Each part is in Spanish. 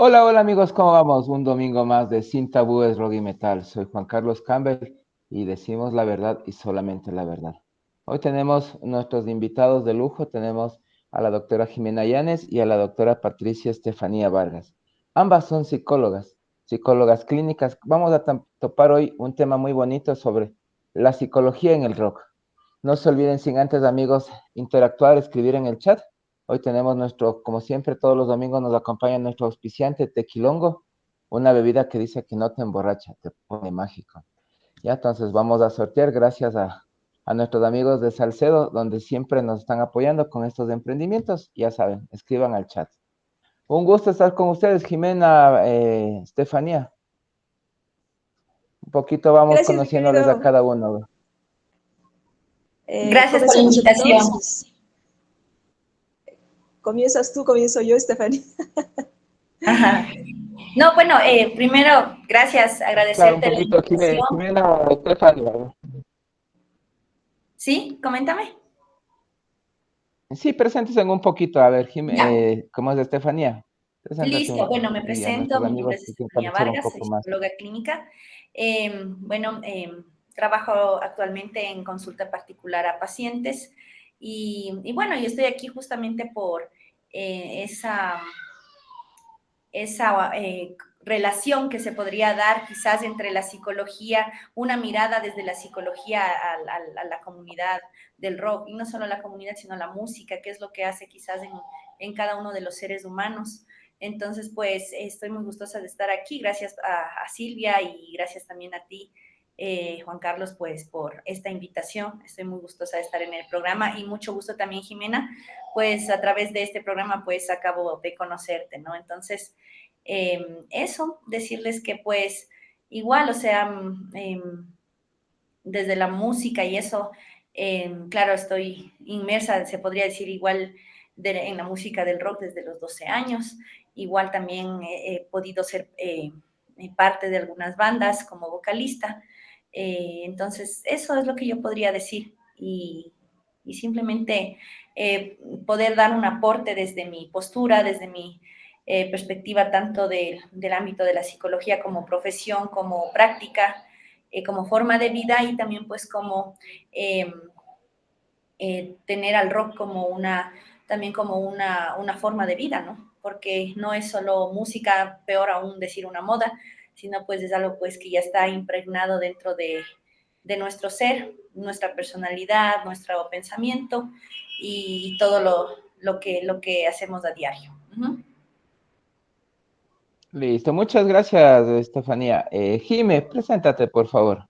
Hola, hola amigos, ¿cómo vamos? Un domingo más de Sin Tabúes Rock y Metal. Soy Juan Carlos Campbell y decimos la verdad y solamente la verdad. Hoy tenemos nuestros invitados de lujo, tenemos a la doctora Jimena Llanes y a la doctora Patricia Estefanía Vargas. Ambas son psicólogas, psicólogas clínicas. Vamos a topar hoy un tema muy bonito sobre la psicología en el rock. No se olviden sin antes, amigos, interactuar, escribir en el chat. Hoy tenemos nuestro, como siempre, todos los domingos nos acompaña nuestro auspiciante Tequilongo, una bebida que dice que no te emborracha, te pone mágico. Ya, entonces vamos a sortear gracias a nuestros amigos de Salcedo, donde siempre nos están apoyando con estos emprendimientos. Ya saben, escriban al chat. Un gusto estar con ustedes, Jimena, Estefanía. Un poquito vamos Gracias, mi conociéndoles a querido. cada uno. Gracias por la Comencemos invitación. entonces. ¿Comienzas tú, comienzo yo, Estefanía? Ajá. No, bueno, primero, gracias, Claro, un agradecerte la poquito, invitación. Jimena, Estefanía. ¿Sí? Coméntame. Sí, preséntese un poquito, a ver, Ya, ¿cómo es Estefanía? Preséntate listo. Bueno, me y a presento. nuestros Mi nombre amigos es que quieren Estefanía conocer un Vargas, soy poco más. psicóloga clínica. Bueno, trabajo actualmente en consulta particular a pacientes y bueno, yo estoy aquí justamente por esa relación que se podría dar quizás entre la psicología, una mirada desde la psicología a la comunidad del rock, y no solo la comunidad, sino la música, que es lo que hace quizás en cada uno de los seres humanos. Entonces, pues estoy muy gustosa de estar aquí, gracias a Silvia y gracias también a ti, Juan Carlos, pues por esta invitación. Estoy muy gustosa de estar en el programa y mucho gusto también, Jimena, pues a través de este programa pues acabo de conocerte, ¿no? Entonces, eso, decirles que pues igual, o sea, desde la música y eso, claro, estoy inmersa, se podría decir igual, en la música del rock desde los 12 años, igual también he podido ser parte de algunas bandas como vocalista, entonces eso es lo que yo podría decir y simplemente poder dar un aporte desde mi postura, desde mi perspectiva tanto del ámbito de la psicología como profesión, como práctica, como forma de vida y también pues como eh, tener al rock como también como una forma de vida, ¿no? Porque no es solo música, peor aún decir una moda, sino pues es algo pues que ya está impregnado dentro de nuestro ser, nuestra personalidad, nuestro pensamiento y todo lo que hacemos a diario. Uh-huh. Listo, muchas gracias, Estefanía. Jime, preséntate, por favor.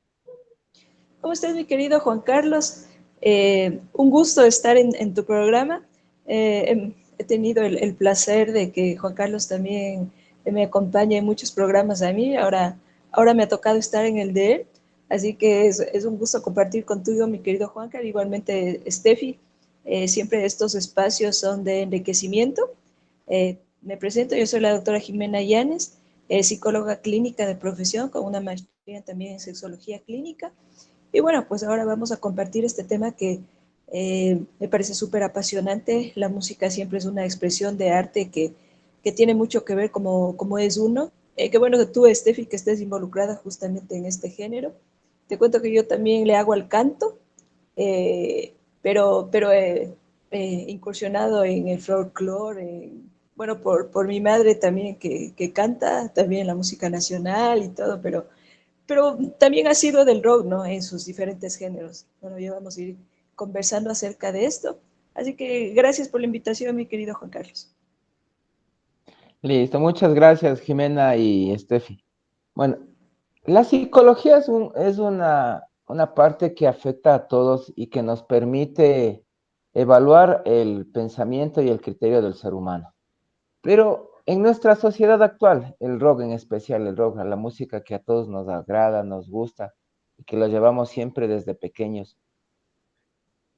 ¿Cómo estás, mi querido Juan Carlos? Un gusto estar en tu programa. He tenido el placer de que Juan Carlos también me acompañe en muchos programas a mí. Ahora me ha tocado estar en el de él. Así que es un gusto compartir contigo, mi querido Juan Carlos. Igualmente, Steffi. Siempre estos espacios son de enriquecimiento. Me presento, yo soy la doctora Jimena Llanes, psicóloga clínica de profesión con una maestría también en sexología clínica. Y bueno, pues ahora vamos a compartir este tema que me parece súper apasionante. La música siempre es una expresión de arte que tiene mucho que ver como es uno. Qué bueno que tú, Steffi, que estés involucrada justamente en este género. Te cuento que yo también le hago al canto, pero incursionado en el folclore, bueno, por mi madre también que canta, también la música nacional y todo, pero también ha sido del rock, ¿no? En sus diferentes géneros. Bueno, ya vamos a ir conversando acerca de esto. Así que gracias por la invitación, mi querido Juan Carlos. Listo, muchas gracias, Jimena y Estefi. Bueno, la psicología es una parte que afecta a todos y que nos permite evaluar el pensamiento y el criterio del ser humano. Pero en nuestra sociedad actual, el rock en especial, el rock, la música que a todos nos agrada, nos gusta y que lo llevamos siempre desde pequeños,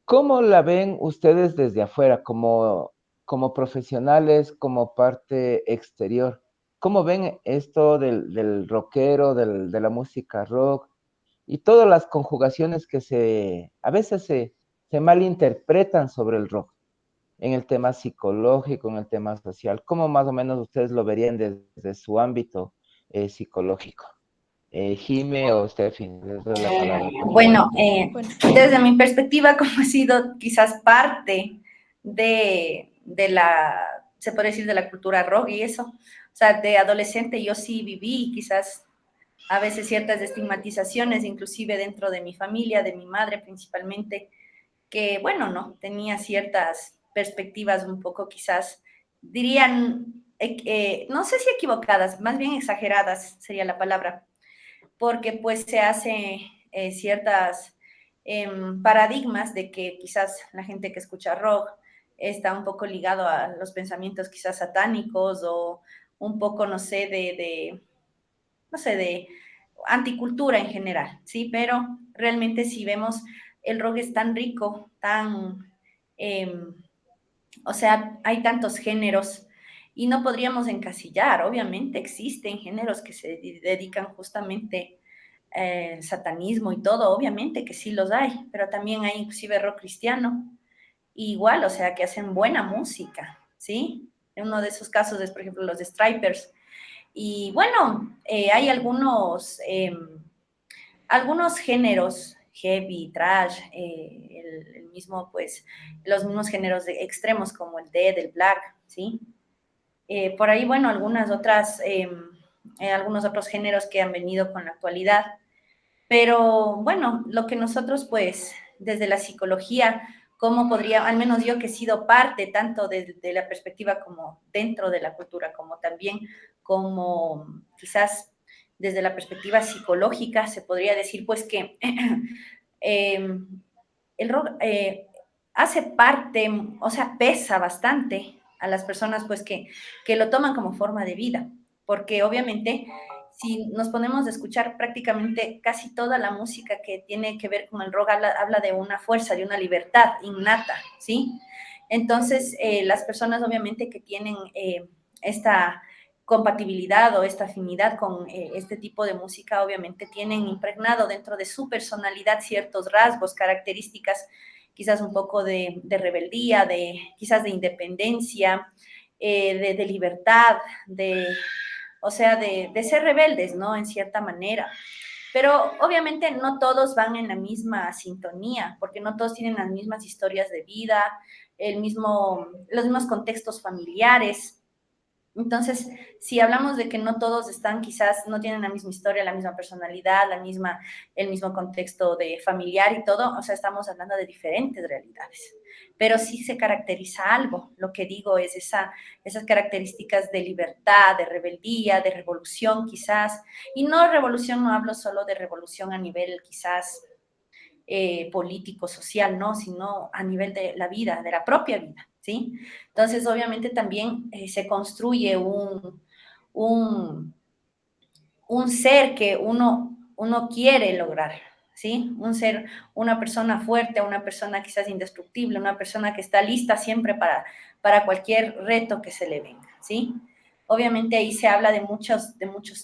¿cómo la ven ustedes desde afuera, como profesionales, como parte exterior? ¿Cómo ven esto del rockero, de la música rock y todas las conjugaciones que a veces se malinterpretan sobre el rock? en el tema psicológico, en el tema social. ¿Cómo más o menos ustedes lo verían desde su ámbito psicológico? Jime o Steffi, les doy la palabra, por favor. Bueno, Bueno, desde mi perspectiva, como he sido quizás parte de la, se puede decir, de la cultura rock y eso, o sea, de adolescente yo sí viví quizás a veces ciertas estigmatizaciones, inclusive dentro de mi familia, de mi madre principalmente, que, bueno, no, tenía ciertas perspectivas un poco quizás, dirían, no sé si equivocadas, más bien exageradas sería la palabra, porque pues se hace ciertas paradigmas de que quizás la gente que escucha rock está un poco ligado a los pensamientos quizás satánicos o un poco, no sé, no sé, de anticultura en general, ¿sí? Pero realmente si vemos, el rock es tan rico, tan, o sea, hay tantos géneros y no podríamos encasillar, obviamente existen géneros que se dedican justamente al satanismo y todo, obviamente que sí los hay, pero también hay inclusive rock cristiano, igual, o sea, que hacen buena música, ¿sí? Uno de esos casos es, por ejemplo, los de Stripers. Y bueno, hay algunos géneros, heavy, trash, el mismo, pues, los mismos géneros de extremos como el death, el black, ¿sí? Por ahí, bueno, algunos otros géneros que han venido con la actualidad. Pero bueno, lo que nosotros, pues, desde la psicología, cómo podría, al menos yo que he sido parte tanto de la perspectiva como dentro de la cultura, como también como quizás desde la perspectiva psicológica, se podría decir, pues, que eh, el rock hace parte, o sea, pesa bastante a las personas, pues, que lo toman como forma de vida, porque obviamente si nos ponemos a escuchar prácticamente casi toda la música que tiene que ver con el rock, habla de una fuerza, de una libertad innata, ¿sí? Entonces, las personas obviamente que tienen esta compatibilidad o esta afinidad con este tipo de música, obviamente tienen impregnado dentro de su personalidad ciertos rasgos, características, quizás un poco de rebeldía, quizás de independencia, de libertad, o sea, de ser rebeldes, ¿no? En cierta manera. Pero obviamente no todos van en la misma sintonía, porque no todos tienen las mismas historias de vida, los mismos contextos familiares. Entonces, si hablamos de que no todos están, quizás no tienen la misma historia, la misma personalidad, el mismo contexto de familiar y todo, o sea, estamos hablando de diferentes realidades. Pero sí se caracteriza algo, lo que digo es esas características de libertad, de rebeldía, de revolución quizás, y no revolución, no hablo solo de revolución a nivel quizás político, social, no, sino a nivel de la vida, de la propia vida, ¿sí? Entonces, obviamente también se construye un, un ser que uno quiere lograr, ¿sí? Un ser, una persona fuerte, una persona quizás indestructible, una persona que está lista siempre para cualquier reto que se le venga, ¿sí? Obviamente ahí se habla de muchos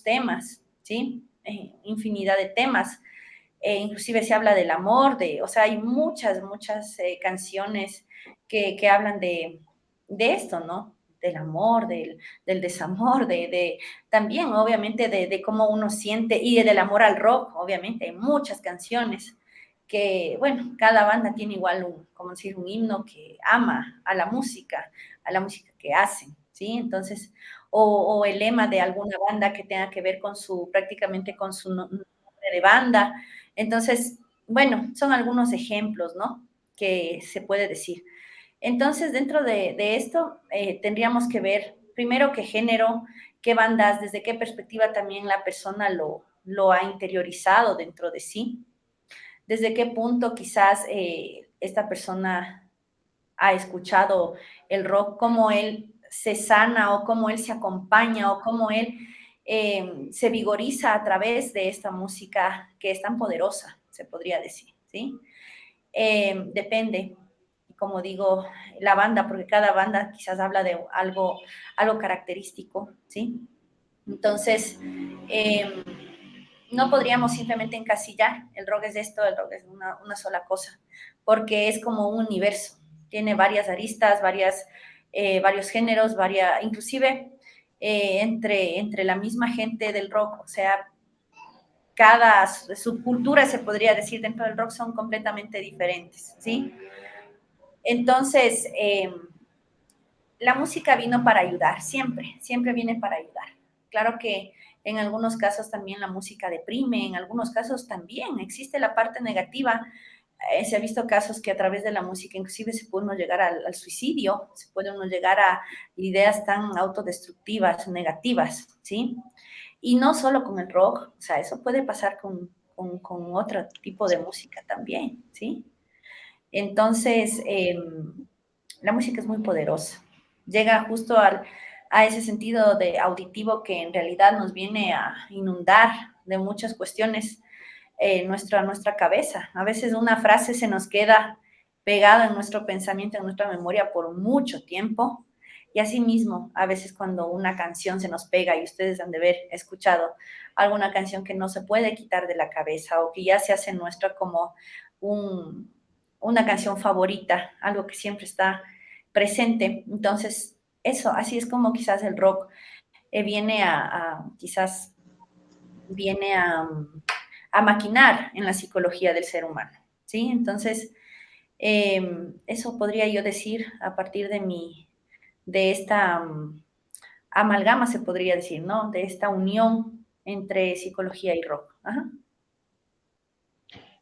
temas, ¿sí? Infinidad de temas. Inclusive se habla del amor, o sea, hay muchas canciones que hablan de esto, ¿no? Del amor, del desamor, también obviamente de cómo uno siente y del amor al rock, obviamente, hay muchas canciones que, bueno, cada banda tiene igual como decir, un himno que ama a la música que hacen, ¿sí? Entonces, o el lema de alguna banda que tenga que ver prácticamente con su nombre de banda. Entonces, bueno, son algunos ejemplos, ¿no? Que se puede decir. Entonces, dentro de esto, tendríamos que ver primero qué género, qué bandas, desde qué perspectiva también la persona lo ha interiorizado dentro de sí, desde qué punto quizás esta persona ha escuchado el rock, cómo él se sana o cómo él se acompaña o cómo él se vigoriza a través de esta música que es tan poderosa, se podría decir, ¿sí? Depende, como digo, la banda, porque cada banda quizás habla de algo característico, ¿sí? Entonces, no podríamos simplemente encasillar, el rock es esto, el rock es una sola cosa, porque es como un universo, tiene varias aristas, varios géneros, inclusive entre la misma gente del rock, o sea, cada subcultura, se podría decir, dentro del rock son completamente diferentes, ¿sí? Entonces, la música vino para ayudar, siempre viene para ayudar. Claro que en algunos casos también la música deprime, en algunos casos también existe la parte negativa. Se ha visto casos que a través de la música inclusive se puede uno llegar al suicidio, se puede uno llegar a ideas tan autodestructivas, negativas, ¿sí? Y no solo con el rock, o sea, eso puede pasar con otro tipo de música también, ¿sí? Entonces, la música es muy poderosa. Llega justo a ese sentido de auditivo que en realidad nos viene a inundar de muchas cuestiones nuestra cabeza. A veces una frase se nos queda pegada en nuestro pensamiento, en nuestra memoria por mucho tiempo. Y asimismo, a veces cuando una canción se nos pega, y ustedes han de haber escuchado alguna canción que no se puede quitar de la cabeza o que ya se hace nuestra como una canción favorita, algo que siempre está presente. Entonces, eso, así es como quizás el rock quizás viene a maquinar en la psicología del ser humano, ¿sí? Entonces, eso podría yo decir a partir de esta amalgama, se podría decir, ¿no? De esta unión entre psicología y rock. Ajá.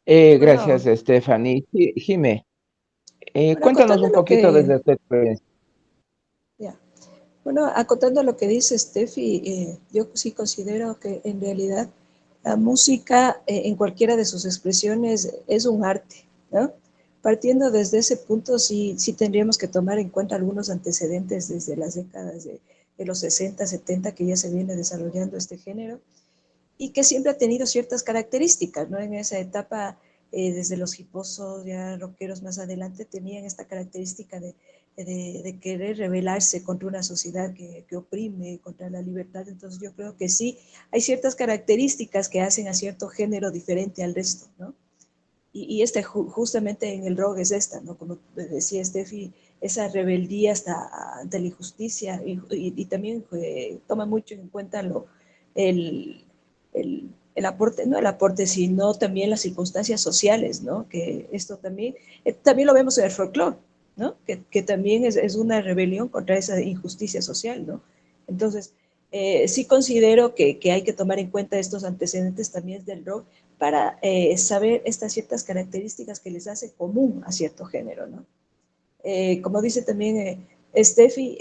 Gracias, Bueno, Stephanie. Jime, bueno, cuéntanos acotando un lo poquito que, desde tu experiencia. ya, bueno, acotando lo que dice Steffi, yo sí considero que en realidad la música en cualquiera de sus expresiones es un arte, ¿no? Partiendo desde ese punto, sí tendríamos que tomar en cuenta algunos antecedentes desde las décadas de los 60, 70, que ya se viene desarrollando este género y que siempre ha tenido ciertas características, ¿no? En esa etapa, desde los hiposos, ya rockeros más adelante, tenían esta característica de querer rebelarse contra una sociedad que oprime, contra la libertad. Entonces yo creo que sí, hay ciertas características que hacen a cierto género diferente al resto, ¿no? Y este justamente en el rock es esta, ¿no? Como decía Steffi, esa rebeldía hasta ante la injusticia y también toma mucho en cuenta el, el aporte, no el aporte, sino también las circunstancias sociales, ¿no? Que esto también lo vemos en el folclore, ¿no? Que también es una rebelión contra esa injusticia social, ¿no? Entonces, sí considero que hay que tomar en cuenta estos antecedentes también del rock para saber estas ciertas características que les hace común a cierto género, ¿no? Como dice también Steffi,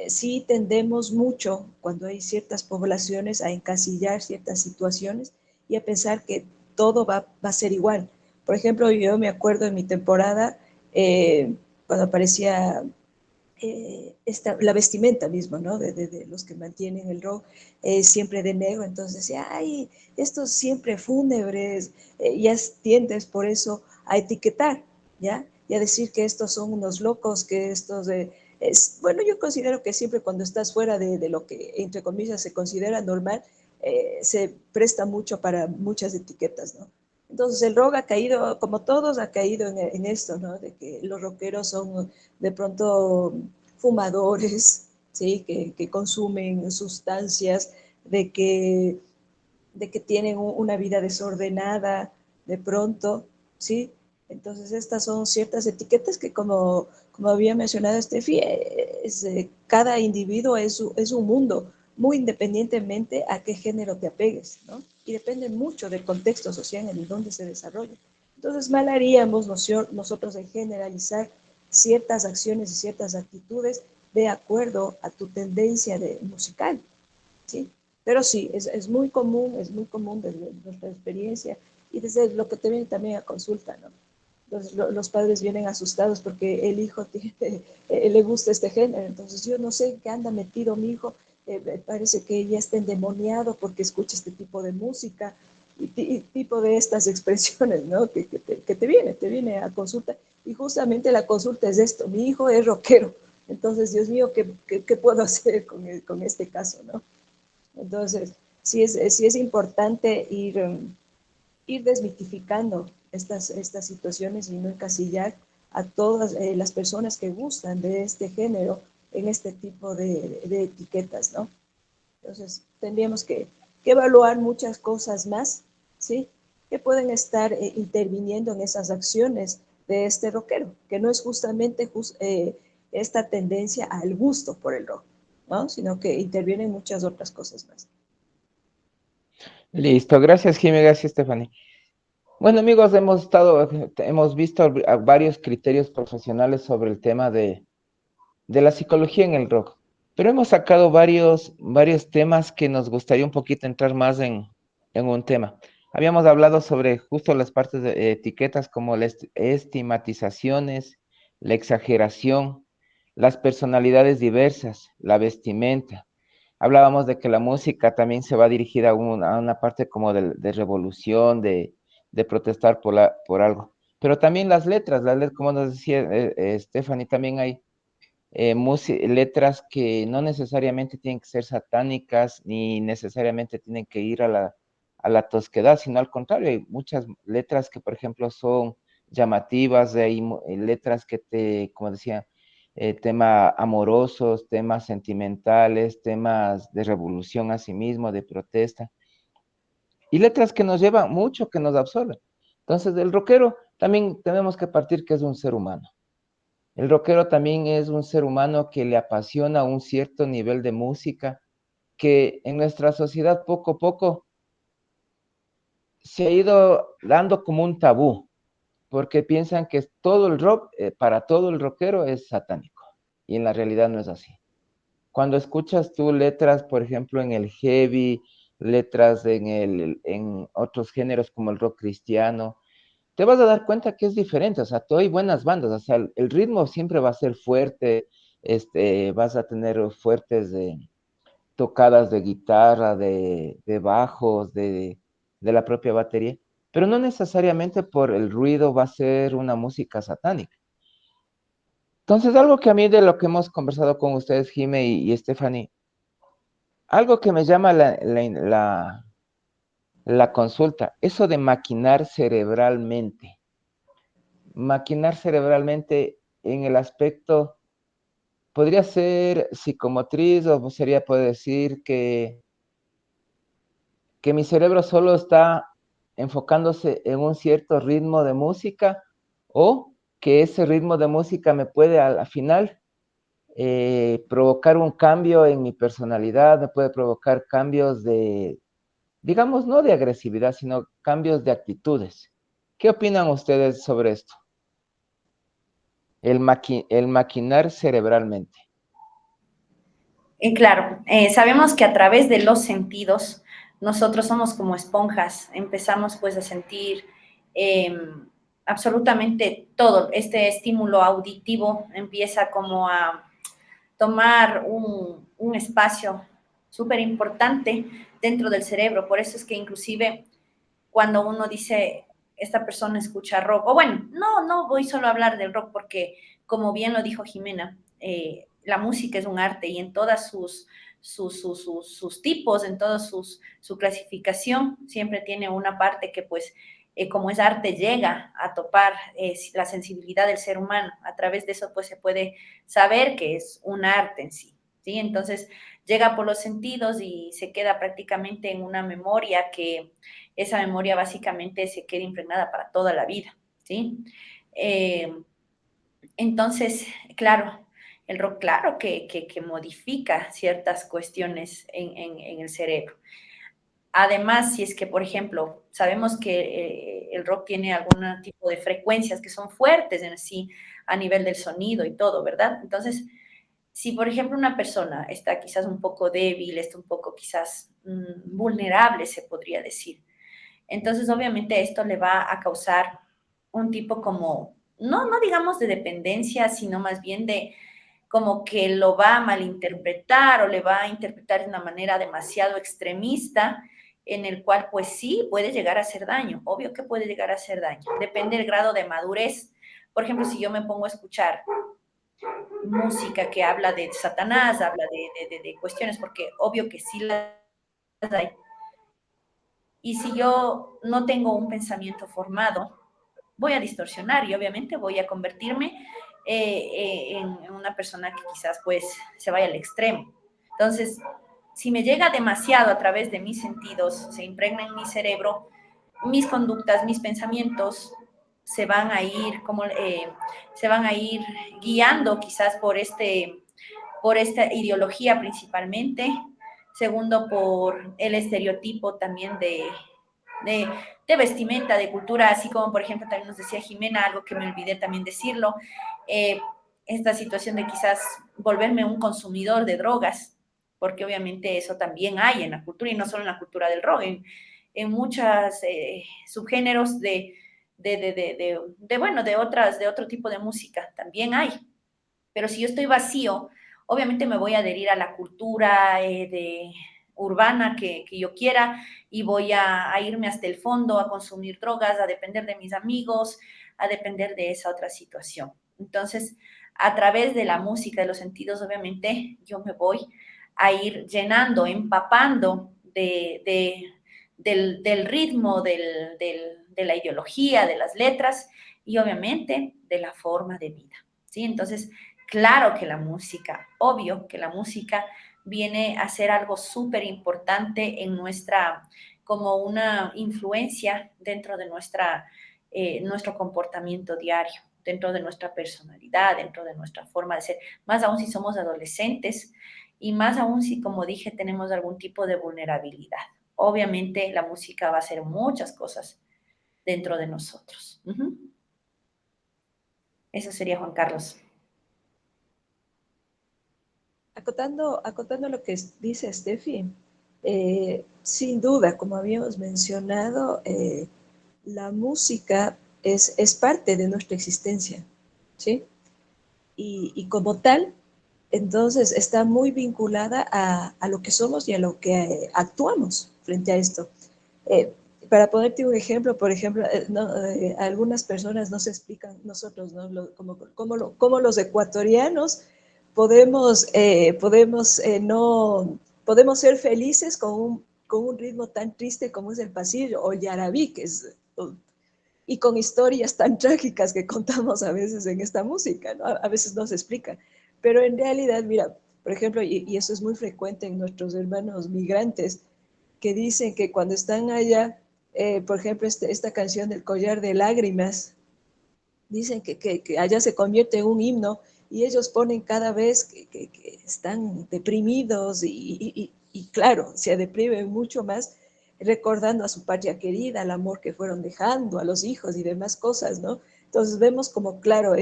sí tendemos mucho cuando hay ciertas poblaciones a encasillar ciertas situaciones y a pensar que todo va a ser igual. Por ejemplo, yo me acuerdo en mi temporada, cuando aparecía la vestimenta mismo, ¿no? De los que mantienen el rock siempre de negro, entonces decía, ay, estos siempre fúnebres, ya tiendes por eso a etiquetar, ¿ya? Y a decir que estos son unos locos, que estos... bueno, yo considero que siempre cuando estás fuera de lo que, entre comillas, se considera normal, se presta mucho para muchas etiquetas, ¿no? Entonces el rock ha caído, como todos, ha caído en esto, ¿no? De que los rockeros son de pronto fumadores, ¿sí? Que consumen sustancias, de que, de que tienen una vida desordenada de pronto, ¿sí? Entonces estas son ciertas etiquetas que como había mencionado Steffi, cada individuo es un mundo, muy independientemente a qué género te apegues, ¿no? Y depende mucho del contexto social en el donde se desarrolla. Entonces mal haríamos nosotros en generalizar ciertas acciones y ciertas actitudes de acuerdo a tu tendencia musical, ¿sí? Pero sí, es muy común desde nuestra experiencia y desde lo que te viene también a consulta, ¿no? Entonces los padres vienen asustados porque el hijo le gusta este género, entonces yo no sé qué anda metido mi hijo, parece que ya está endemoniado porque escucha este tipo de música y tipo de estas expresiones, ¿no? Que te viene a consulta y justamente la consulta es esto, mi hijo es rockero, entonces Dios mío, ¿qué puedo hacer con este caso, ¿no? Entonces, sí es importante ir desmitificando estas situaciones y no encasillar a todas las personas que gustan de este género en este tipo de etiquetas, ¿no? Entonces, tendríamos que evaluar muchas cosas más, ¿sí? Que pueden estar interviniendo en esas acciones de este rockero, que no es justamente esta tendencia al gusto por el rock, ¿no? Sino que intervienen muchas otras cosas más. Listo, gracias Jimmy, gracias Stephanie. Bueno amigos, hemos visto varios criterios profesionales sobre el tema de la psicología en el rock, pero hemos sacado varios temas que nos gustaría un poquito entrar más en un tema. Habíamos hablado sobre justo las partes de etiquetas como las estigmatizaciones, la exageración, las personalidades diversas, la vestimenta. Hablábamos de que la música también se va dirigida a una parte como de revolución, de protestar por algo. Pero también las letras, como nos decía Stephanie, también hay letras que no necesariamente tienen que ser satánicas ni necesariamente tienen que ir a la tosquedad, sino al contrario, hay muchas letras que, por ejemplo, son llamativas, hay letras que como decía, temas amorosos, temas sentimentales, temas de revolución a sí mismo, de protesta, y letras que nos llevan mucho, que nos absorben. Entonces, el rockero también tenemos que partir que es un ser humano. El rockero también es un ser humano que le apasiona un cierto nivel de música que en nuestra sociedad poco a poco se ha ido dando como un tabú, porque piensan que todo el rock, para todo el rockero es satánico, y en la realidad no es así. Cuando escuchas tú letras, por ejemplo, en el heavy, letras en otros géneros como el rock cristiano, te vas a dar cuenta que es diferente, o sea, hay buenas bandas, o sea, el ritmo siempre va a ser fuerte, vas a tener fuertes tocadas de guitarra, de bajos, de la propia batería, pero no necesariamente por el ruido va a ser una música satánica. Entonces, algo que a mí de lo que hemos conversado con ustedes, Jime y Stephanie, algo que me llama la consulta, eso de maquinar cerebralmente en el aspecto, podría ser psicomotriz o sería poder decir que mi cerebro solo está enfocándose en un cierto ritmo de música o que ese ritmo de música me puede al final provocar un cambio en mi personalidad, me puede provocar cambios digamos, no de agresividad, sino cambios de actitudes. ¿Qué opinan ustedes sobre esto? El maquinar cerebralmente. Claro, sabemos que a través de los sentidos nosotros somos como esponjas, empezamos pues a sentir eh, absolutamente todo. Este estímulo auditivo empieza como a tomar un espacio súper importante dentro del cerebro. Por eso es que inclusive cuando uno dice, esta persona escucha rock, o bueno, no voy solo a hablar del rock porque, como bien lo dijo Jimena, la música es un arte y en todas sus tipos, en toda su clasificación, siempre tiene una parte que pues como es arte, llega a topar la sensibilidad del ser humano. A través de eso, pues se puede saber que es un arte en sí, ¿sí? Entonces, llega por los sentidos y se queda prácticamente en una memoria que esa memoria básicamente se queda impregnada para toda la vida, ¿sí? Eh, entonces, claro, el rock, claro que modifica ciertas cuestiones en el cerebro. Además, si es que, por ejemplo, sabemos que el rock tiene algún tipo de frecuencias que son fuertes en sí a nivel del sonido y todo, ¿verdad? Entonces, si por ejemplo una persona está quizás un poco débil, está un poco quizás vulnerable, se podría decir, entonces obviamente esto le va a causar un tipo como, no digamos de dependencia, sino más bien de como que lo va a malinterpretar o le va a interpretar de una manera demasiado extremista, en el cual pues sí puede llegar a hacer daño, obvio que puede llegar a hacer daño, depende del grado de madurez. Por ejemplo, si yo me pongo a escuchar música que habla de Satanás, habla de cuestiones, porque obvio que sí las hay. Y si yo no tengo un pensamiento formado, voy a distorsionar y obviamente voy a convertirme en una persona que quizás pues se vaya al extremo. Entonces, si me llega demasiado a través de mis sentidos, se impregna en mi cerebro, mis conductas, mis pensamientos se van a ir se van a ir guiando quizás por esta ideología principalmente. Segundo, por el estereotipo también de, de, vestimenta, de cultura, así como por ejemplo también nos decía Jimena, algo que me olvidé también decirlo, eh, esta situación de quizás volverme un consumidor de drogas, porque obviamente eso también hay en la cultura y no solo en la cultura del rock, en muchos subgéneros bueno, de otro tipo de música también hay. Pero si yo estoy vacío, obviamente me voy a adherir a la cultura urbana que yo quiera y voy a irme hasta el fondo, a consumir drogas, a depender de mis amigos, a depender de esa otra situación. Entonces, a través de la música, de los sentidos, obviamente, yo me voy a ir llenando, empapando del ritmo, de la ideología, de las letras y obviamente de la forma de vida. ¿Sí? Entonces, claro que la música, obvio que la música viene a ser algo súper importante en como una influencia dentro de nuestro comportamiento diario, dentro de nuestra personalidad, dentro de nuestra forma de ser, más aún si somos adolescentes y más aún si, como dije, tenemos algún tipo de vulnerabilidad. Obviamente la música va a hacer muchas cosas dentro de nosotros. Eso sería Juan Carlos. Acotando lo que dice Steffi, sin duda, como habíamos mencionado, la música es parte de nuestra existencia, ¿sí? Y como tal, entonces está muy vinculada a lo que somos y a lo que actuamos frente a esto. Eh, para ponerte un ejemplo, por ejemplo, algunas personas no se explican nosotros, ¿no? Como los ecuatorianos no, podemos ser felices con un ritmo tan triste como es el pasillo o el yarabí, y con historias tan trágicas que contamos a veces en esta música, ¿no? A veces no se explica. Pero en realidad, mira, por ejemplo, y eso es muy frecuente en nuestros hermanos migrantes, que dicen que cuando están allá, por ejemplo, esta canción del Collar de Lágrimas, dicen que allá se convierte en un himno y ellos ponen cada vez que están deprimidos y claro, se deprimen mucho más recordando a su patria querida, al amor que fueron dejando, a los hijos y demás cosas, ¿no? Entonces vemos como, claro,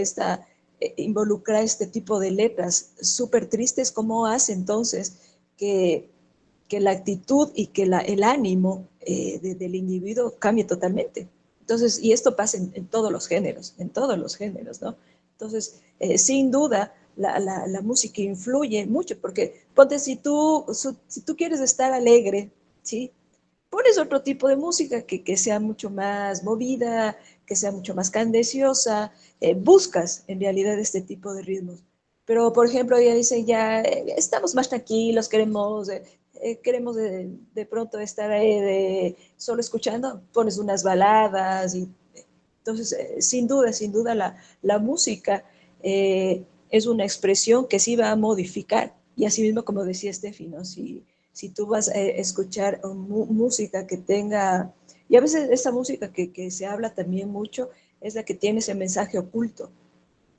involucrar este tipo de letras súper tristes, cómo hace entonces que, que la actitud y que el ánimo del individuo cambie totalmente. Entonces, y esto pasa en todos los géneros, ¿no? Entonces, sin duda, la música influye mucho, porque ponte, si tú quieres estar alegre, ¿sí? Pones otro tipo de música que sea mucho más movida, que sea mucho más candeciosa, buscas en realidad este tipo de ritmos. Pero, por ejemplo, ya dicen, ya estamos más tranquilos, queremos de pronto estar solo escuchando, pones unas baladas y entonces, sin duda la música es una expresión que sí va a modificar. Y así mismo, como decía Steffi, ¿no? Si tú vas a escuchar música que tenga, y a veces esa música que se habla también mucho es la que tiene ese mensaje oculto,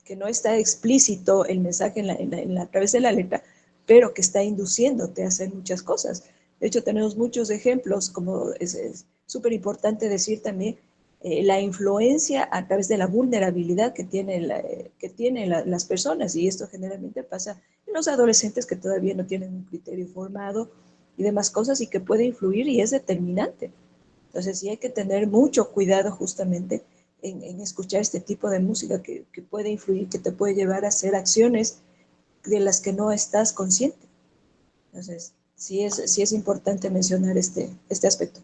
que no está explícito el mensaje a través de la letra, pero que está induciéndote a hacer muchas cosas. De hecho, tenemos muchos ejemplos, como es súper importante decir también la influencia a través de la vulnerabilidad que tienen las personas, y esto generalmente pasa en los adolescentes que todavía no tienen un criterio formado y demás cosas, y que puede influir y es determinante. Entonces sí hay que tener mucho cuidado justamente escuchar este tipo de música que puede influir, que te puede llevar a hacer acciones de las que no estás consciente. Entonces, sí es importante mencionar este aspecto.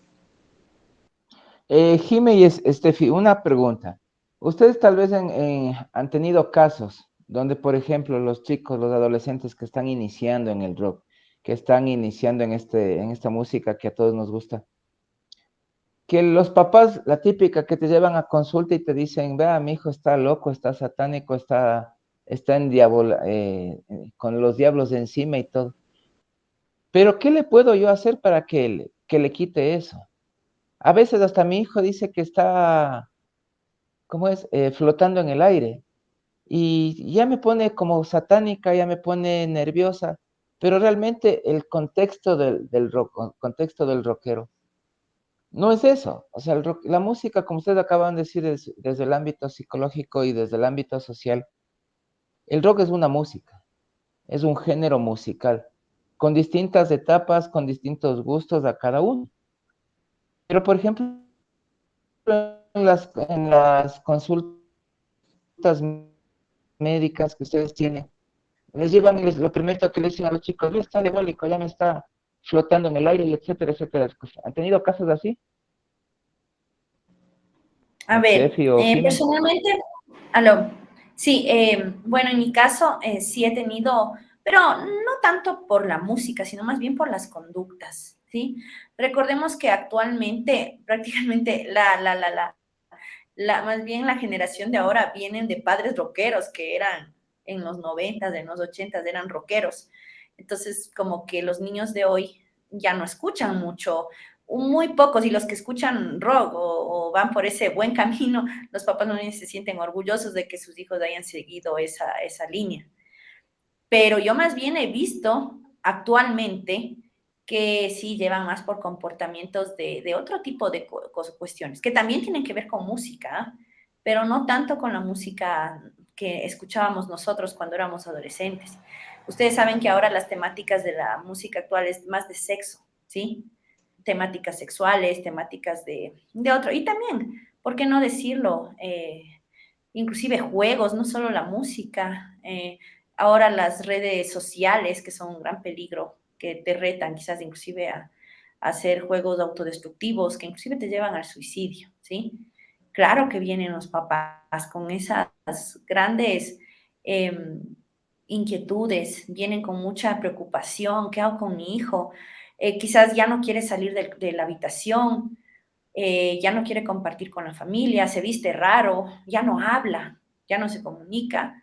Jime y Estefi, una pregunta. Ustedes tal vez han tenido casos donde, por ejemplo, los chicos, los adolescentes que están iniciando en el rock, que están iniciando en esta música que a todos nos gusta, que los papás, la típica que te llevan a consulta y te dicen, vea, mi hijo está loco, está satánico, está en con los diablos encima y todo. Pero ¿qué le puedo yo hacer para que le quite eso? A veces hasta mi hijo dice que está, ¿cómo es? Flotando en el aire. Y ya me pone como satánica, ya me pone nerviosa, pero realmente el contexto del rock, contexto del rockero, no es eso. O sea, la música, como ustedes acaban de decir, desde el ámbito psicológico y desde el ámbito social, el rock es una música, es un género musical, con distintas etapas, con distintos gustos a cada uno. Pero, por ejemplo, en las consultas médicas que ustedes tienen, les llevan y lo primero que le dicen a los chicos, "Ve, está diabólico, ya me está flotando en el aire", y etcétera, etcétera. ¿Han tenido casos así? A ver, Chefi o Jime. personalmente, aló, sí, bueno, en mi caso sí he tenido, pero no tanto por la música, sino más bien por las conductas, ¿sí? Recordemos que actualmente prácticamente más bien la generación de ahora vienen de padres rockeros que eran en los 90, en los 80 eran rockeros. Entonces, como que los niños de hoy ya no escuchan mucho, muy pocos, y los que escuchan rock o van por ese buen camino, los papás no se sienten orgullosos de que sus hijos hayan seguido esa línea. Pero yo más bien he visto actualmente que sí llevan más por comportamientos de otro tipo de cuestiones, que también tienen que ver con música, pero no tanto con la música que escuchábamos nosotros cuando éramos adolescentes. Ustedes saben que ahora las temáticas de la música actual es más de sexo, ¿sí? Temáticas sexuales, temáticas de otro. Y también, ¿por qué no decirlo? Inclusive juegos, no solo la música. Ahora las redes sociales, que son un gran peligro, que te retan quizás inclusive a hacer juegos autodestructivos, que inclusive te llevan al suicidio, ¿sí? Claro que vienen los papás con esas grandes eh, inquietudes, vienen con mucha preocupación, ¿qué hago con mi hijo? Quizás ya no quiere salir de la habitación, ya no quiere compartir con la familia, se viste raro, ya no habla, ya no se comunica,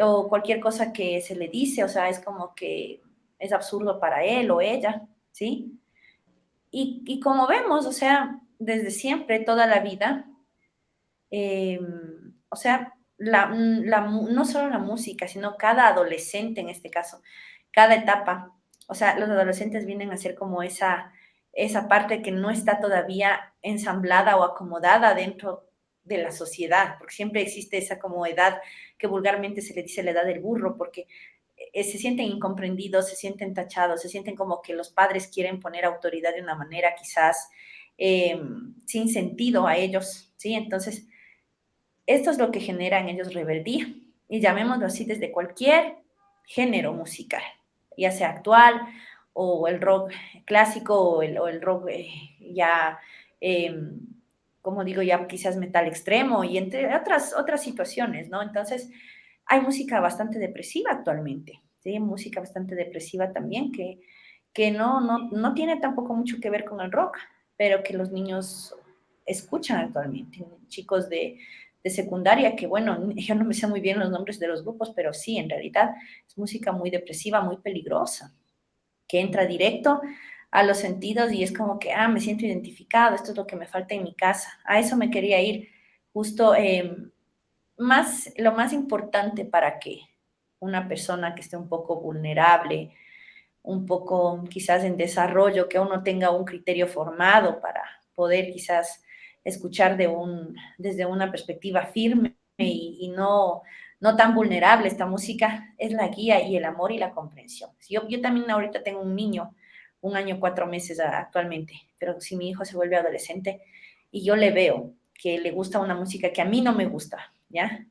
o cualquier cosa que se le dice, o sea, es como que es absurdo para él o ella, ¿sí? Y como vemos, o sea, desde siempre, toda la vida, eh, o sea, no solo la música, sino cada adolescente en este caso, cada etapa, o sea, los adolescentes vienen a ser como esa parte que no está todavía ensamblada o acomodada dentro de la sociedad, porque siempre existe esa como edad que vulgarmente se le dice la edad del burro, porque se sienten incomprendidos, se sienten tachados, se sienten como que los padres quieren poner autoridad de una manera quizás sin sentido a ellos, ¿sí? Entonces, esto es lo que genera en ellos rebeldía, y llamémoslo así desde cualquier género musical, ya sea actual o el rock clásico o el rock ya, eh, como digo, ya quizás metal extremo y entre otras situaciones, ¿no? Entonces, hay música bastante depresiva actualmente, ¿sí? Música bastante depresiva también que no tiene tampoco mucho que ver con el rock, pero que los niños escuchan actualmente, chicos de secundaria, que bueno, yo no me sé muy bien los nombres de los grupos, pero sí, en realidad es música muy depresiva, muy peligrosa, que entra directo a los sentidos y es como que, me siento identificado, esto es lo que me falta en mi casa. A eso me quería ir, justo lo más importante para que una persona que esté un poco vulnerable, un poco quizás en desarrollo, que uno tenga un criterio formado para poder quizás escuchar desde una perspectiva firme y no tan vulnerable esta música, es la guía y el amor y la comprensión. Yo también ahorita tengo un niño, 1 año, 4 meses actualmente, pero si mi hijo se vuelve adolescente y yo le veo que le gusta una música que a mí no me gusta, ¿ya?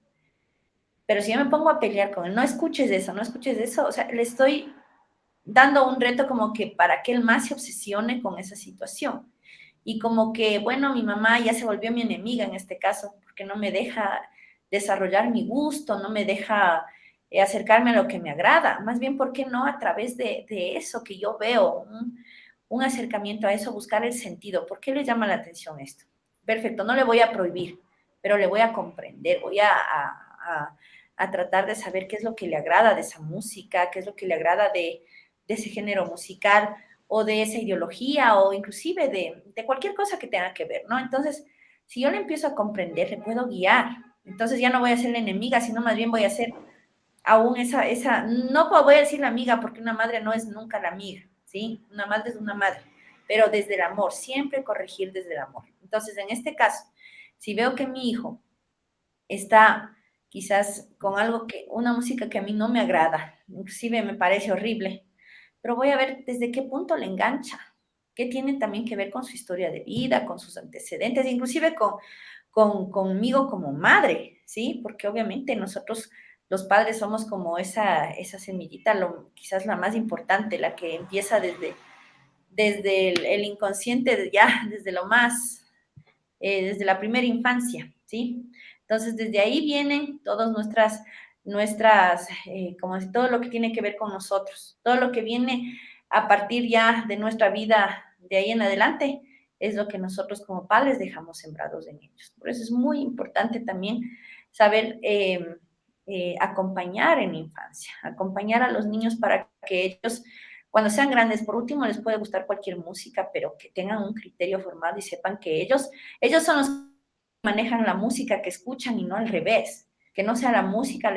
Pero si yo me pongo a pelear con él, no escuches eso, no escuches eso, o sea, le estoy dando un reto como que para que él más se obsesione con esa situación. Y como que, bueno, mi mamá ya se volvió mi enemiga en este caso, porque no me deja desarrollar mi gusto, no me deja acercarme a lo que me agrada. Más bien, ¿por qué no a través de eso que yo veo? un acercamiento a eso, buscar el sentido. ¿Por qué le llama la atención esto? Perfecto, no le voy a prohibir, pero le voy a comprender, voy a tratar de saber qué es lo que le agrada de esa música, qué es lo que le agrada de ese género musical o de esa ideología o inclusive de cualquier cosa que tenga que ver, ¿no? Entonces, si yo le empiezo a comprender, le puedo guiar. Entonces ya no voy a ser la enemiga, sino más bien voy a ser aún no voy a decir la amiga porque una madre no es nunca la amiga, ¿sí? Una madre es una madre, pero desde el amor, siempre corregir desde el amor. Entonces, en este caso, si veo que mi hijo está quizás con una música que a mí no me agrada, inclusive me parece horrible, pero voy a ver desde qué punto le engancha, qué tiene también que ver con su historia de vida, con sus antecedentes, inclusive conmigo como madre, ¿sí? Porque obviamente nosotros los padres somos como esa semillita, quizás la más importante, la que empieza desde el inconsciente, ya desde lo más, desde la primera infancia, ¿sí? Entonces, desde ahí vienen todas como si todo lo que tiene que ver con nosotros, todo lo que viene a partir ya de nuestra vida de ahí en adelante, es lo que nosotros como padres dejamos sembrados en ellos. Por eso es muy importante también saber acompañar en la infancia, acompañar a los niños para que ellos, cuando sean grandes, por último, les puede gustar cualquier música, pero que tengan un criterio formado y sepan que ellos son los que manejan la música que escuchan y no al revés, que no sea la música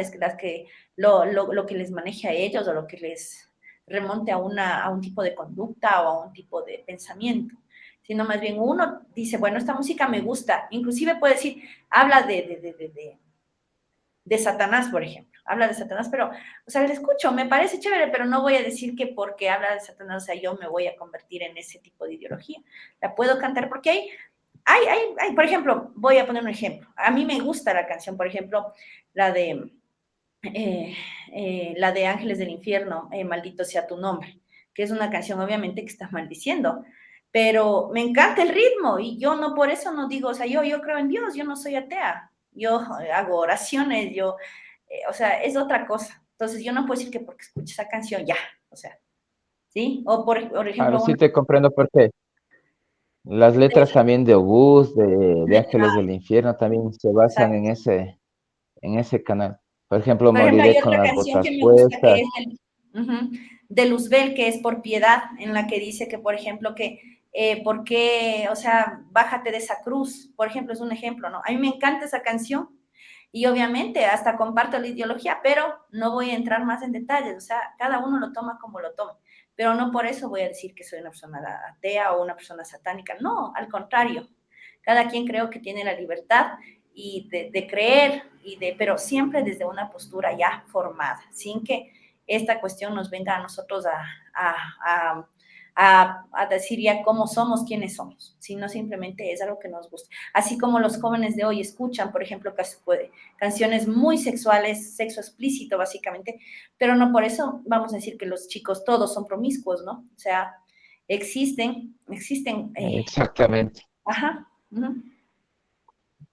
lo que les maneje a ellos o lo que les remonte a un tipo de conducta o a un tipo de pensamiento, sino más bien uno dice, bueno, esta música me gusta, inclusive puede decir, habla de Satanás, por ejemplo. Habla de Satanás, pero, o sea, le escucho, me parece chévere, pero no voy a decir que porque habla de Satanás, o sea, yo me voy a convertir en ese tipo de ideología. La puedo cantar porque por ejemplo, voy a poner un ejemplo. A mí me gusta la canción, por ejemplo, la de, la de Ángeles del Infierno, Maldito sea tu nombre, que es una canción obviamente que está maldiciendo, pero me encanta el ritmo y yo no por eso no digo, o sea, yo creo en Dios, yo no soy atea, yo hago oraciones, o sea, es otra cosa. Entonces yo no puedo decir que porque escuche esa canción ya, o sea, ¿sí? O por Claro, ejemplo, sí te comprendo por qué. Las letras también de Obús, de Ángeles del Infierno, también se basan exacto. en ese canal. Por ejemplo, Por ejemplo, hay Moriré con otra las canción botas que me gusta que puestas. es de Luzbel, que es Por Piedad, en la que dice que, por ejemplo, ¿por qué, o sea, bájate de esa cruz? Por ejemplo, es un ejemplo, ¿no? A mí me encanta esa canción y obviamente hasta comparto la ideología, pero no voy a entrar más en detalles, o sea, cada uno lo toma como lo toma, pero no por eso voy a decir que soy una persona atea o una persona satánica, no, al contrario, cada quien creo que tiene la libertad y de creer, pero siempre desde una postura ya formada, sin que esta cuestión nos venga a nosotros a, a decir ya cómo somos, quiénes somos, sino simplemente es algo que nos gusta. Así como los jóvenes de hoy escuchan, por ejemplo, canciones muy sexuales, sexo explícito básicamente, pero no por eso vamos a decir que los chicos todos son promiscuos, ¿no? O sea, existen, Exactamente. ajá, eso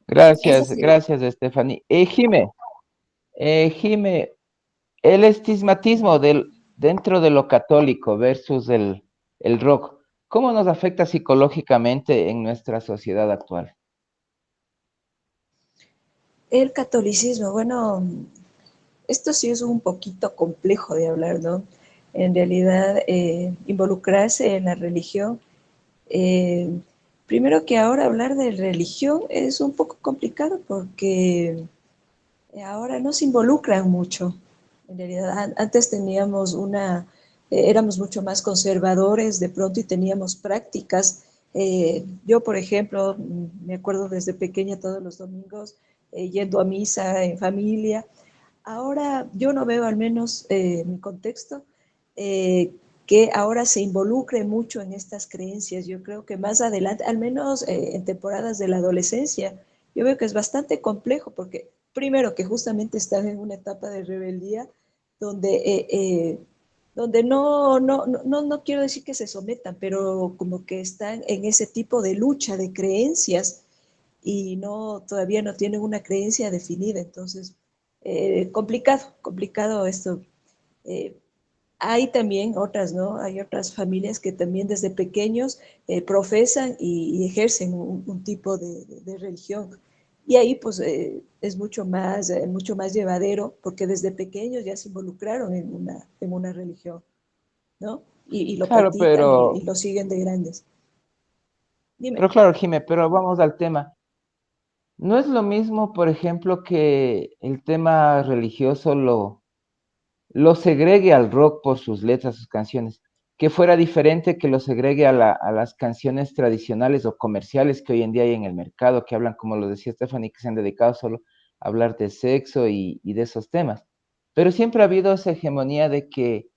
Gracias, sería. gracias, Stephanie. Jime, el estigmatismo dentro de lo católico versus el rock, ¿cómo nos afecta psicológicamente en nuestra sociedad actual? El catolicismo, bueno, esto sí es un poquito complejo de hablar, ¿no? En realidad, involucrarse en la religión, eh, primero que ahora hablar de religión es un poco complicado porque ahora no se involucran mucho. En realidad, antes teníamos éramos mucho más conservadores de pronto y teníamos prácticas. Yo, por ejemplo, me acuerdo desde pequeña todos los domingos yendo a misa en familia. Ahora yo no veo, al menos en mi contexto, que ahora se involucre mucho en estas creencias. Yo creo que más adelante, al menos en temporadas de la adolescencia, yo veo que es bastante complejo porque primero que justamente están en una etapa de rebeldía donde, donde no quiero decir que se sometan, pero como que están en ese tipo de lucha de creencias y todavía no tienen una creencia definida. Entonces, complicado esto. Eh, hay también otras, ¿no? Hay otras familias que también desde pequeños profesan y ejercen un tipo de religión. Y ahí pues es mucho más llevadero porque desde pequeños ya se involucraron en una religión, ¿no? Y lo Claro, practican y lo siguen de grandes. pero Dime. claro, Jime, pero vamos al tema. No es lo mismo, por ejemplo, que el tema religioso lo segregue al rock por sus letras, sus canciones, que fuera diferente que lo segregue a las canciones tradicionales o comerciales que hoy en día hay en el mercado, que hablan, como lo decía Stephanie, que se han dedicado solo a hablar de sexo y de esos temas. Pero siempre ha habido esa hegemonía de que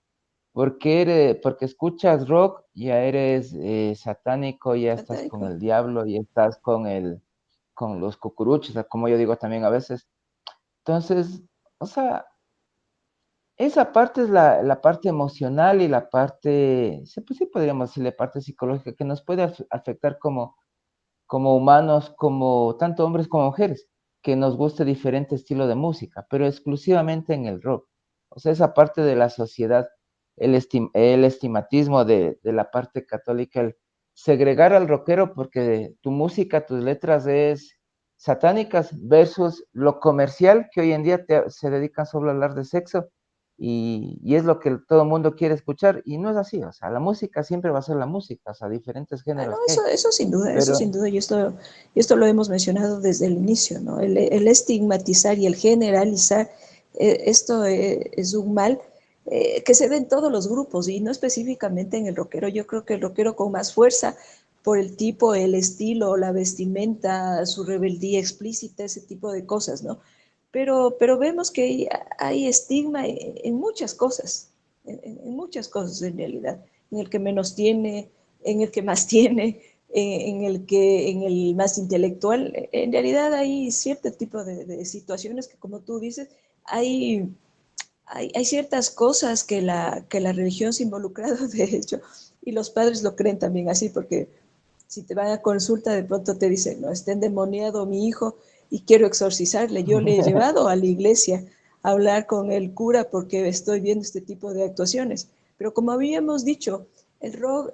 porque escuchas rock, ya eres satánico, ya estás con Satánico. el diablo, ya estás con los cucuruchos, como yo digo también a veces. Entonces, o sea, esa parte es la parte emocional y la parte, pues sí podríamos decirle parte psicológica, que nos puede afectar como humanos, como tanto hombres como mujeres, que nos guste diferente estilo de música, pero exclusivamente en el rock. O sea, esa parte de la sociedad, el estimatismo de la parte católica, el segregar al rockero porque tu música, tus letras es satánicas versus lo comercial que hoy en día se dedican solo a hablar de sexo y es lo que todo el mundo quiere escuchar y no es así, o sea, la música siempre va a ser la música, o sea, diferentes Ah, no, géneros que hay, eso pero sin duda, y esto lo hemos mencionado desde el inicio, ¿no? El estigmatizar y el generalizar, esto es un mal que se ve en todos los grupos y no específicamente en el rockero. Yo creo que el rockero con más fuerza por el tipo, el estilo, la vestimenta, su rebeldía explícita, ese tipo de cosas, ¿no? Pero vemos que hay estigma en muchas cosas, en muchas cosas en realidad, en el que menos tiene, en el que más tiene, en el más intelectual. En realidad hay cierto tipo de situaciones que, como tú dices, hay, hay ciertas cosas que la religión se ha involucrado, de hecho, y los padres lo creen también así, porque si te van a consulta, de pronto te dicen, no, está endemoniado mi hijo y quiero exorcizarle. Yo le he llevado a la iglesia a hablar con el cura porque estoy viendo este tipo de actuaciones. Pero como habíamos dicho, el rock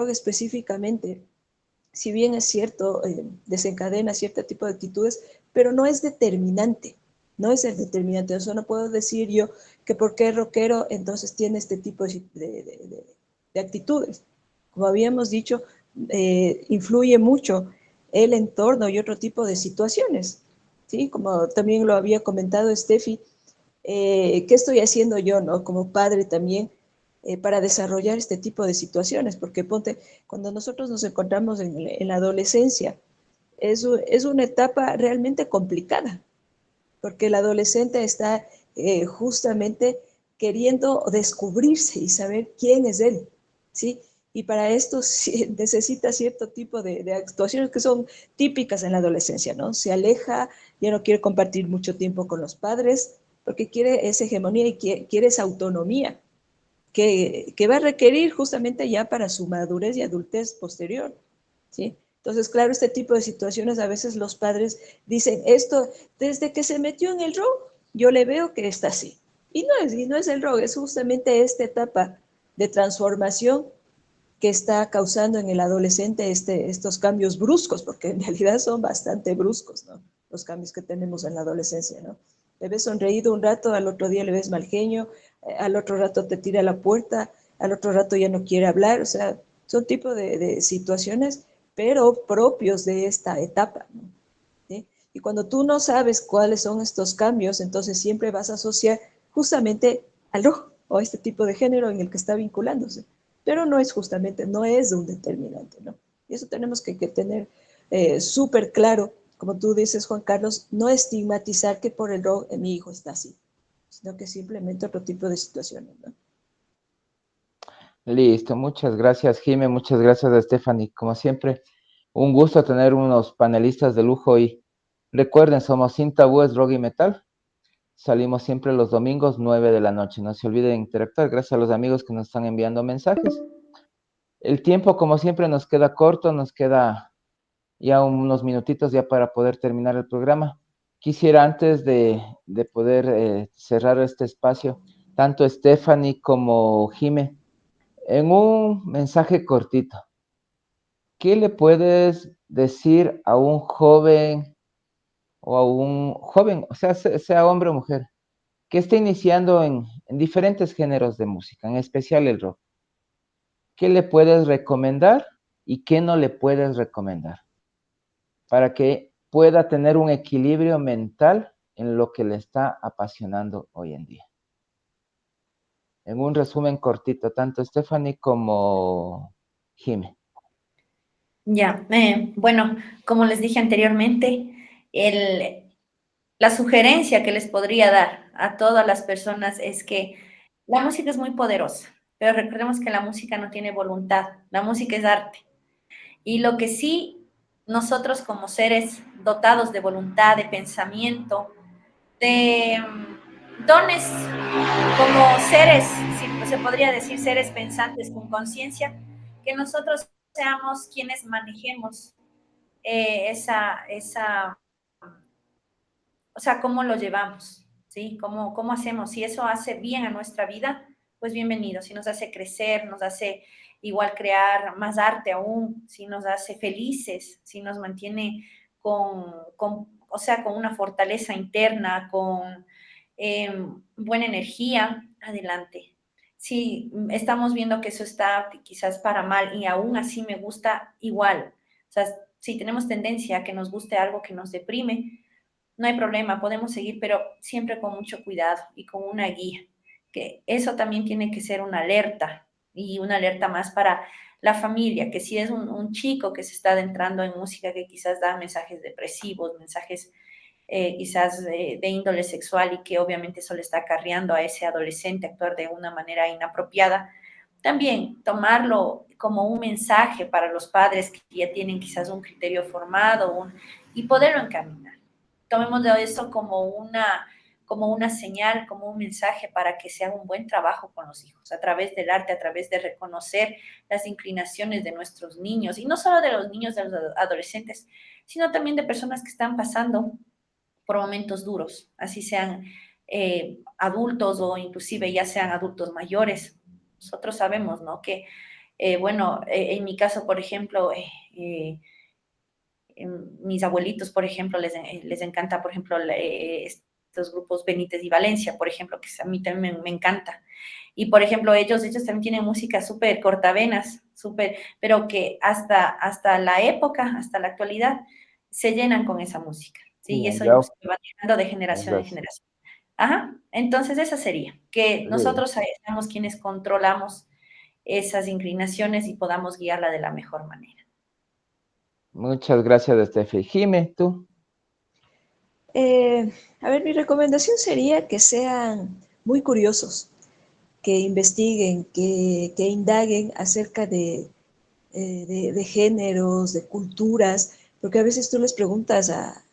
específicamente, si bien es cierto, desencadena cierto tipo de actitudes, pero no es determinante. No es el determinante. O sea, no puedo decir yo que porque es rockero, entonces tiene este tipo de actitudes. Como habíamos dicho, influye mucho el entorno y otro tipo de situaciones. ¿Sí? Como también lo había comentado Steffi, ¿qué estoy haciendo yo, no? Como padre también, para desarrollar este tipo de situaciones, porque ponte, cuando nosotros nos encontramos en la adolescencia, es una etapa realmente complicada, porque el adolescente está justamente queriendo descubrirse y saber quién es él, ¿sí? Y para esto sí, necesita cierto tipo de actuaciones que son típicas en la adolescencia, ¿no? Se aleja, ya no quiere compartir mucho tiempo con los padres, porque quiere esa hegemonía y quiere esa autonomía que va a requerir justamente ya para su madurez y adultez posterior, ¿sí? Entonces, claro, este tipo de situaciones a veces los padres dicen, esto, desde que se metió en el rock, yo le veo que está así. Y no es el rock, es justamente esta etapa de transformación que está causando en el adolescente estos cambios bruscos, porque en realidad son bastante bruscos, ¿no? Los cambios que tenemos en la adolescencia, ¿no? Le ves sonreído un rato, al otro día le ves mal genio, al otro rato te tira a la puerta, al otro rato ya no quiere hablar, o sea, son tipo de situaciones, pero propios de esta etapa, ¿no? ¿Sí? Y cuando tú no sabes cuáles son estos cambios, entonces siempre vas a asociar justamente al rojo o a este tipo de género en el que está vinculándose. Pero no es justamente, no es un determinante, ¿no? Y eso tenemos que tener súper claro, como tú dices, Juan Carlos, no estigmatizar que por el rojo mi hijo está así, sino que simplemente otro tipo de situaciones, ¿no? listo, muchas gracias, Jime, muchas gracias a Stephanie. Como siempre, un gusto tener unos panelistas de lujo y recuerden, somos Sin Tabúes Rock y Metal. Salimos siempre los domingos, 9 de la noche. No se olviden de interactuar. Gracias a los amigos que nos están enviando mensajes. El tiempo, como siempre, nos queda corto, nos queda ya unos minutitos ya para poder terminar el programa. Quisiera antes de poder cerrar este espacio, tanto Stephanie como Jime, en un mensaje cortito, ¿qué le puedes decir a un joven o sea hombre o mujer, que esté iniciando en diferentes géneros de música, en especial el rock? ¿Qué le puedes recomendar y qué no le puedes recomendar? Para que pueda tener un equilibrio mental en lo que le está apasionando hoy en día. En un resumen cortito, tanto Stephanie como Jime. Ya, bueno, como les dije anteriormente, la sugerencia que les podría dar a todas las personas es que la música es muy poderosa, pero recordemos que la música no tiene voluntad, la música es arte. Y lo que sí, nosotros como seres dotados de voluntad, de pensamiento, de dones, como seres, si se podría decir seres pensantes con conciencia, que nosotros seamos quienes manejemos esa, o sea, cómo lo llevamos, ¿sí? ¿Cómo hacemos? Si eso hace bien a nuestra vida, pues bienvenido. Si nos hace crecer, nos hace igual crear más arte aún, si nos hace felices, si nos mantiene o sea, con una fortaleza interna, con buena energía, adelante. Si estamos viendo que eso está quizás para mal y aún así me gusta igual, o sea, si tenemos tendencia a que nos guste algo que nos deprime, no hay problema, podemos seguir, pero siempre con mucho cuidado y con una guía, que eso también tiene que ser una alerta y una alerta más para la familia, que si es un chico que se está adentrando en música que quizás da mensajes depresivos, mensajes quizás de índole sexual y que obviamente eso le está acarreando a ese adolescente a actuar de una manera inapropiada, también tomarlo como un mensaje para los padres que ya tienen quizás un criterio formado y poderlo encaminar. Tomemos eso como una señal, como un mensaje para que se haga un buen trabajo con los hijos, a través del arte, a través de reconocer las inclinaciones de nuestros niños, y no solo de los niños, de los adolescentes, sino también de personas que están pasando por momentos duros, así sean adultos o inclusive ya sean adultos mayores. Nosotros sabemos, ¿no? Que, bueno, en mi caso, por ejemplo, mis abuelitos, por ejemplo, les encanta, por ejemplo, estos grupos Benítez y Valencia, por ejemplo, que a mí también me encanta. Y, por ejemplo, ellos también tienen música súper cortavenas, súper, pero que hasta la época, hasta la actualidad, se llenan con esa música, ¿sí? Y eso Ya, se va llenando de generación en gracias. generación. Ajá, entonces esa sería, que Sí. nosotros seamos quienes controlamos esas inclinaciones y podamos guiarla de la mejor manera. Muchas gracias, Steffi. Jime, tú. Eh, a ver, mi recomendación sería que sean muy curiosos, que investiguen, que indaguen acerca de géneros, de culturas, porque a veces tú les preguntas a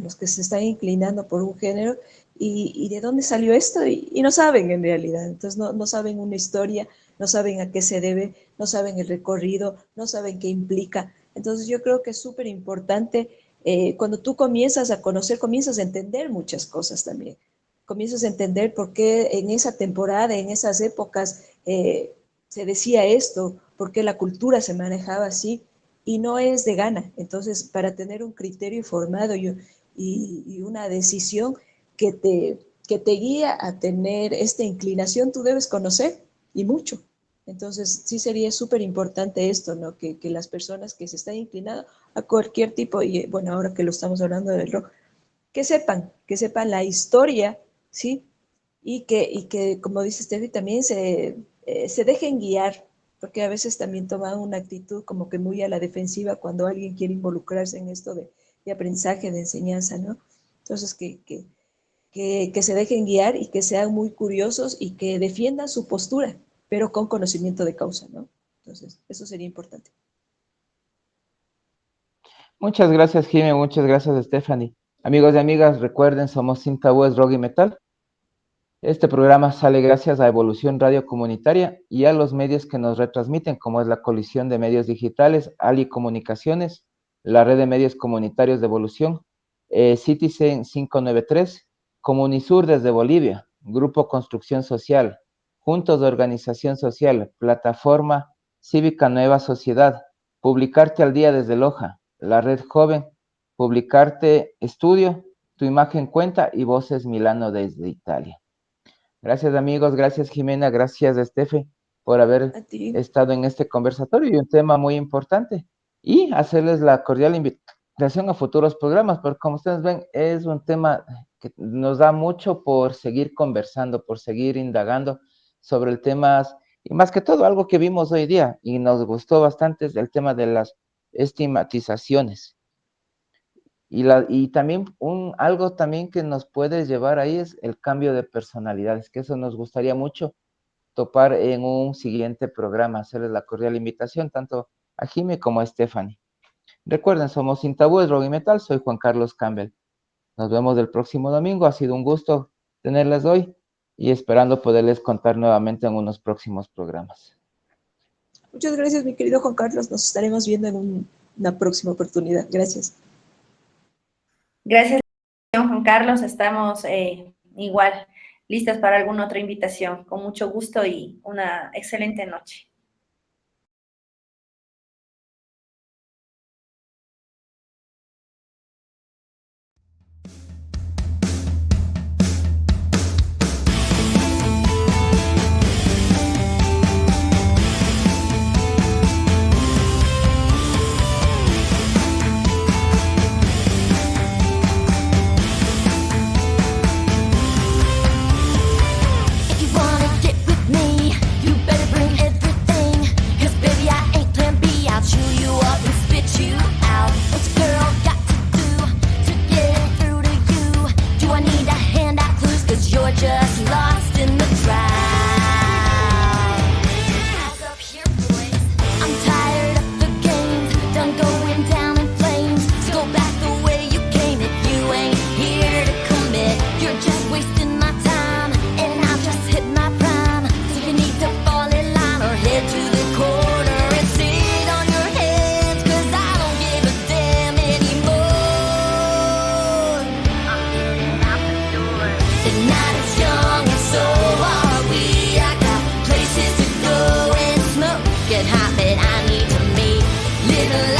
los que se están inclinando por un género y de dónde salió esto y no saben en realidad, entonces no saben una historia, no saben a qué se debe, no saben el recorrido, no saben qué implica. Entonces yo creo que es súper importante cuando tú comienzas a conocer, comienzas a entender muchas cosas también. Comienzas a entender por qué en esa temporada, en esas épocas, se decía esto, por qué la cultura se manejaba así, y no es de gana. Entonces, para tener un criterio formado y una decisión que que te guía a tener esta inclinación, tú debes conocer, y mucho. Entonces, sí sería súper importante esto, ¿no? Que las personas que se están inclinando a cualquier tipo, y bueno, ahora que lo estamos hablando del rock, que sepan la historia, ¿sí? Y que como dice Steffi, también se dejen guiar, porque a veces también toman una actitud como que muy a la defensiva cuando alguien quiere involucrarse en esto de aprendizaje, de enseñanza, ¿no? Entonces, que se dejen guiar y que sean muy curiosos y que defiendan su postura, pero con conocimiento de causa, ¿no? Entonces, eso sería importante. Muchas gracias, Jime. Muchas gracias, Stephanie. Amigos y amigas, recuerden, somos Sin Tabúes Rock y Metal. Este programa sale gracias a Evolución Radio Comunitaria y a los medios que nos retransmiten, como es la Colisión de Medios Digitales, Ali Comunicaciones, la Red de Medios Comunitarios de Evolución, Citizen 593, Comunisur desde Bolivia, Grupo Construcción Social, Juntos de Organización Social, Plataforma Cívica Nueva Sociedad, Publicarte al Día desde Loja, La Red Joven, Publicarte Estudio, Tu Imagen Cuenta y Voces Milano desde Italia. Gracias amigos, gracias Jimena, gracias Estefe por haber estado en este conversatorio y un tema muy importante. Y hacerles la cordial invitación a futuros programas, porque como ustedes ven, es un tema que nos da mucho por seguir conversando, por seguir indagando sobre el tema, y más que todo, algo que vimos hoy día y nos gustó bastante es el tema de las estigmatizaciones. Y también algo también que nos puede llevar ahí es el cambio de personalidades, que eso nos gustaría mucho topar en un siguiente programa, hacerles la cordial invitación tanto a Jimmy como a Stephanie. Recuerden, somos Sin Tabúes Rock y Metal, soy Juan Carlos Campbell. Nos vemos el próximo domingo, ha sido un gusto tenerles hoy y esperando poderles contar nuevamente en unos próximos programas. Muchas gracias, mi querido Juan Carlos, nos estaremos viendo en una próxima oportunidad. Gracias. Gracias, Juan Carlos. Estamos igual listas para alguna otra invitación. Con mucho gusto y una excelente noche. Just lost in the crowd. Hands up here, boys. I'm tired of the games, done going down in flames. So go back the way you came if you ain't here to commit. You're just wasting my time, and I've just hit my prime. So you need to fall in line or head to the corner and sit on your hands, 'cause I don't give a damn anymore. I'm heading out the door. The night is young and so are we. I got places to go and smoke and hot, but I need to meet little